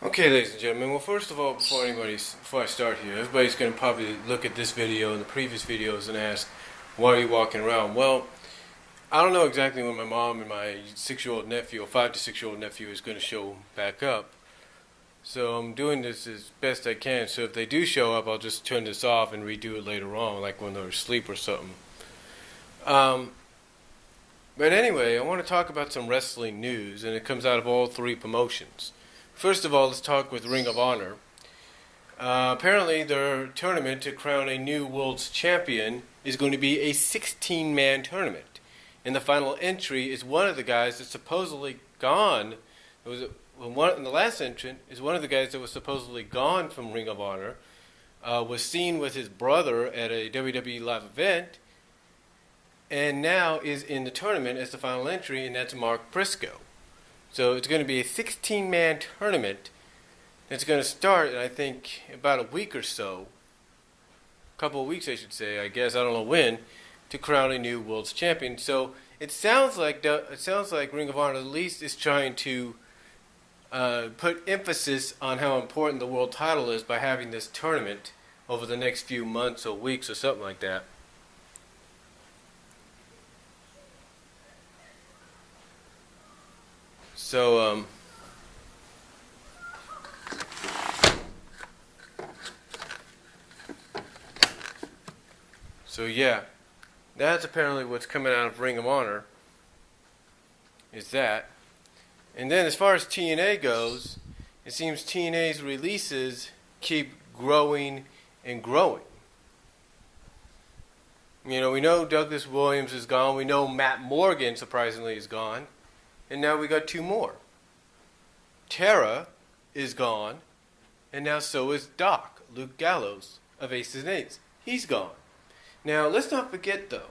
Okay, ladies and gentlemen. Well, first of all, before I start here, everybody's going to probably look at this video and the previous videos and ask, "Why are you walking around?" Well, I don't know exactly when my mom and my 6-year-old nephew, or 5 to 6-year-old nephew, is going to show back up. So I'm doing this as best I can. So if they do show up, I'll just turn this off and redo it later on, like when they're asleep or something. Um, but anyway, I want to talk about some wrestling news, and it comes out of all three promotions. First of all, let's talk with Ring of Honor. Apparently, their tournament to crown a new world's champion is going to be a 16-man tournament. And the final entry is one of the guys that's supposedly gone. In the last entrant is one of the guys that was supposedly gone from Ring of Honor. Was seen with his brother at a WWE live event, and now is in the tournament as the final entry, and that's Mark Briscoe. So it's going to be a 16-man tournament. It's going to start in, I think, about a week or so. A couple of weeks, I should say, I guess. I don't know when, to crown a new world's champion. So it sounds like Ring of Honor at least is trying to put emphasis on how important the world title is by having this tournament over the next few months or weeks or something like that. So, yeah, that's apparently what's coming out of Ring of Honor, is that. And then as far as TNA goes, it seems TNA's releases keep growing and growing. You know, we know Douglas Williams is gone. We know Matt Morgan, surprisingly, is gone. And now we got two more. Tara is gone, and now so is Doc, Luke Gallows of Aces and Eights. He's gone. Now, let's not forget, though,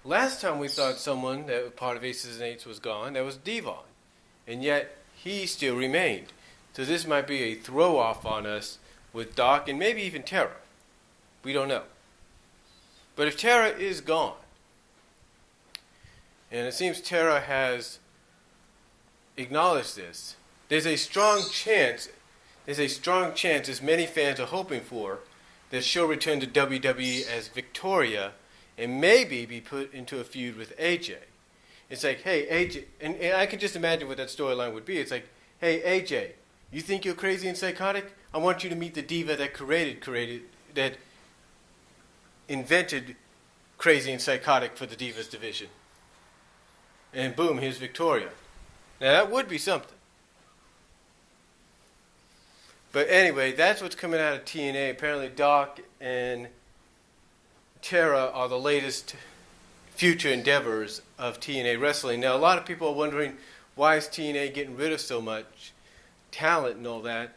last time we thought someone that was part of Aces and Eights was gone, that was Devon. And yet, he still remained. So this might be a throw-off on us with Doc and maybe even Tara. We don't know. But if Tara is gone, and it seems Tara has acknowledged this, there's a strong chance, as many fans are hoping for, that she'll return to WWE as Victoria and maybe be put into a feud with AJ. It's like, hey, AJ, and I can just imagine what that storyline would be. It's like, hey, AJ, you think you're crazy and psychotic? I want you to meet the diva that invented crazy and psychotic for the Divas division. And boom, here's Victoria. Now that would be something. But anyway, that's what's coming out of TNA. Apparently Doc and Tara are the latest future endeavors of TNA Wrestling. Now a lot of people are wondering, why is TNA getting rid of so much talent and all that?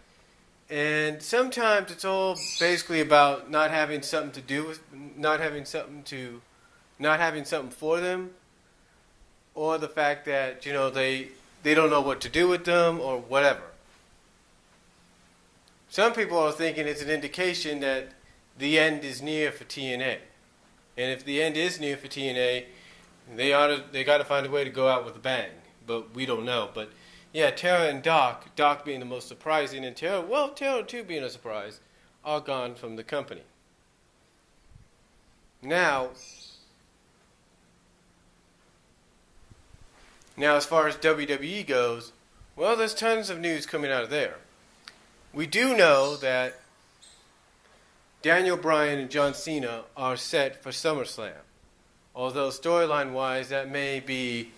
And sometimes it's all basically about not having something for them, or the fact that, you know, they don't know what to do with them or whatever. Some people are thinking it's an indication that the end is near for TNA. And if the end is near for TNA, they got to find a way to go out with a bang. But we don't know. But yeah, Tara and Doc being the most surprising, and Tara too being a surprise, are gone from the company. Now as far as WWE goes, well, there's tons of news coming out of there. We do know that Daniel Bryan and John Cena are set for SummerSlam. Although storyline-wise, that may be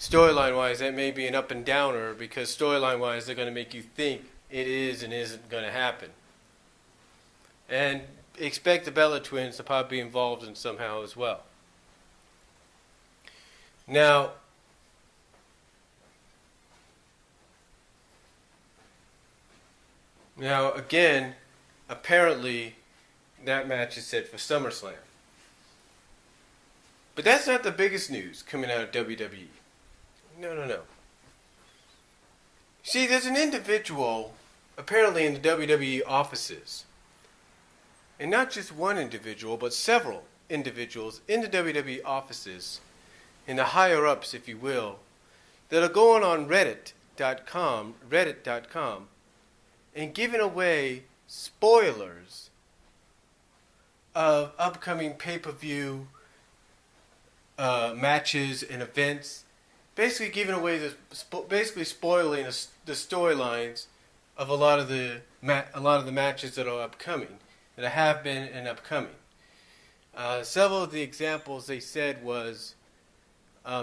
an up and downer, because storyline-wise, they're going to make you think it is and isn't going to happen. And expect the Bella Twins to probably be involved in somehow as well. Now, again, apparently, that match is set for SummerSlam. But that's not the biggest news coming out of WWE. No. See, there's an individual, apparently in the WWE offices, and not just one individual, but several individuals in the WWE offices, in the higher-ups, if you will, that are going on Reddit.com and giving away spoilers of upcoming pay-per-view matches and events, basically giving away basically spoiling the storylines of a lot of the matches that are upcoming, that have been and upcoming. Several of the examples they said was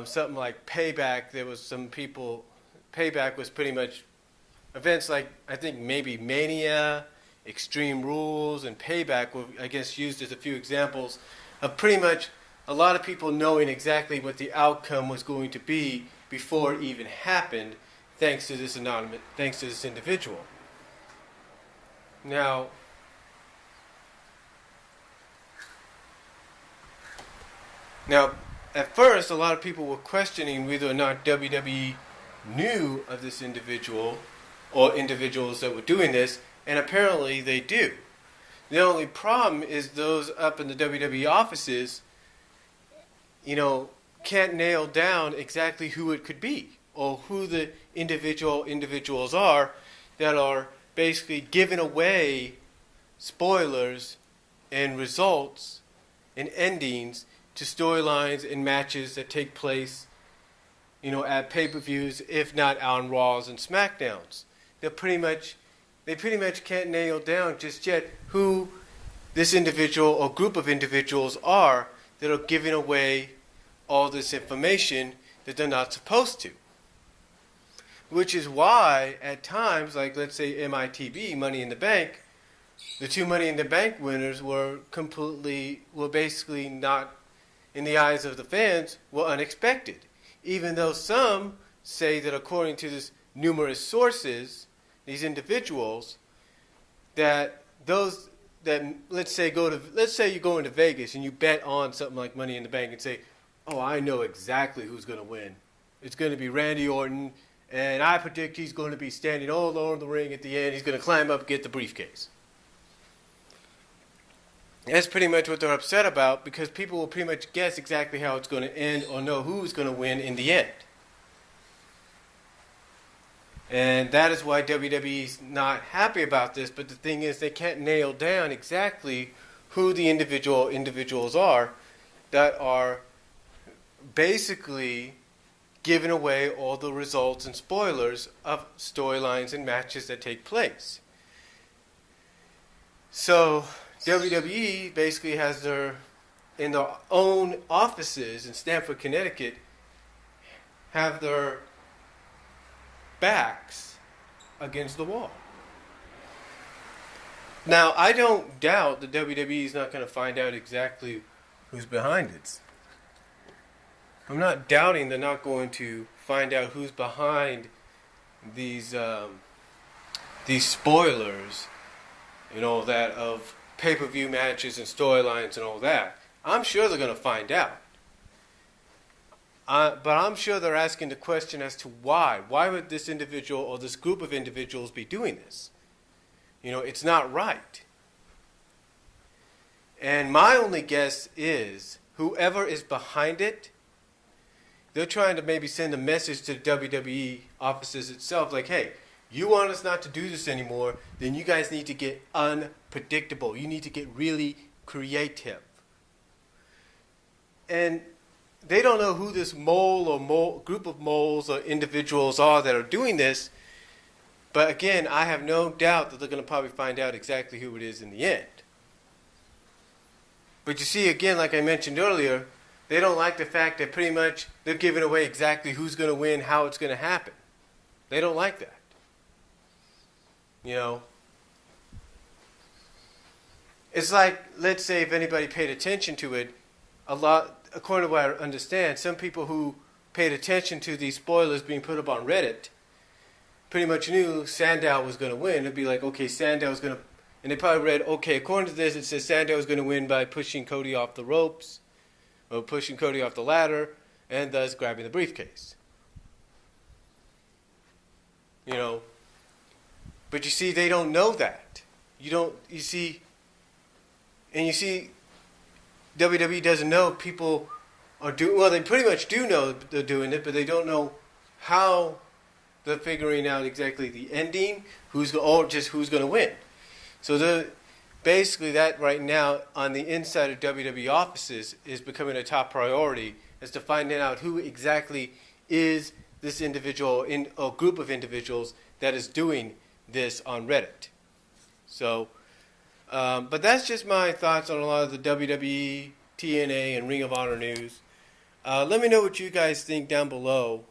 something like Payback. There was some people. Payback was pretty much events like, I think maybe Mania, Extreme Rules, and Payback were, I guess, used as a few examples of pretty much a lot of people knowing exactly what the outcome was going to be before it even happened, thanks to this individual. Now, at first, a lot of people were questioning whether or not WWE knew of this individual or individuals that were doing this, and apparently they do. The only problem is those up in the WWE offices, can't nail down exactly who it could be or who the individuals are that are basically giving away spoilers and results and endings to storylines and matches that take place, at pay-per-views, if not on RHO'S and SmackDowns. They pretty much can't nail down just yet who this individual or group of individuals are that are giving away all this information that they're not supposed to. Which is why, at times, like let's say MITB, Money in the Bank, the two Money in the Bank winners were basically not, in the eyes of the fans, were unexpected. Even though some say that according to this numerous sources, these individuals, that let's say you go into Vegas and you bet on something like Money in the Bank and say, oh, I know exactly who's going to win. It's going to be Randy Orton, and I predict he's going to be standing all alone in the ring at the end. He's going to climb up and get the briefcase. That's pretty much what they're upset about, because people will pretty much guess exactly how it's going to end or know who's going to win in the end. And that is why WWE's not happy about this, but the thing is they can't nail down exactly who the individuals are that are basically giving away all the results and spoilers of storylines and matches that take place. So WWE basically has in their own offices in Stamford, Connecticut, have their backs against the wall. Now, I don't doubt that WWE is not going to find out exactly who's behind it. I'm not doubting they're not going to find out who's behind these spoilers and all that of pay-per-view matches and storylines and all that. I'm sure they're going to find out. But I'm sure they're asking the question as to why. Why would this individual or this group of individuals be doing this? It's not right. And my only guess is whoever is behind it, they're trying to maybe send a message to the WWE offices itself, like, hey, you want us not to do this anymore, then you guys need to get unpredictable. You need to get really creative. And they don't know who this group of moles or individuals are that are doing this, but again, I have no doubt that they're going to probably find out exactly who it is in the end. But you see, again, like I mentioned earlier, they don't like the fact that pretty much they're giving away exactly who's going to win, how it's going to happen. They don't like that. It's like, let's say if anybody paid attention to it, a lot, according to what I understand, some people who paid attention to these spoilers being put up on Reddit pretty much knew Sandow was going to win. It'd be like, okay, Sandow's going to, and they probably read, okay, according to this, it says Sandow's going to win by pushing Cody off the ropes, or pushing Cody off the ladder, and thus grabbing the briefcase. But you see, they don't know that. You see, WWE doesn't know people are doing, well, they pretty much do know they're doing it, but they don't know how the figuring out exactly the ending, or just who's going to win. So basically that right now on the inside of WWE offices is becoming a top priority, is to find out who exactly is this individual in a group of individuals that is doing this on Reddit. So, but that's just my thoughts on a lot of the WWE, TNA, and Ring of Honor news. Let me know what you guys think down below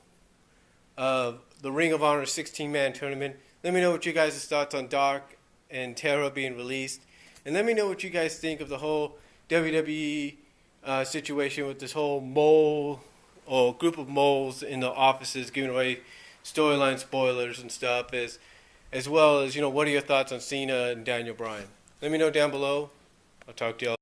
of the Ring of Honor 16-man tournament. Let me know what you guys' thoughts on Dark and Terra being released. And let me know what you guys think of the whole WWE situation with this whole mole or group of moles in the offices giving away storyline spoilers and stuff, as well as, what are your thoughts on Cena and Daniel Bryan? Let me know down below. I'll talk to y'all.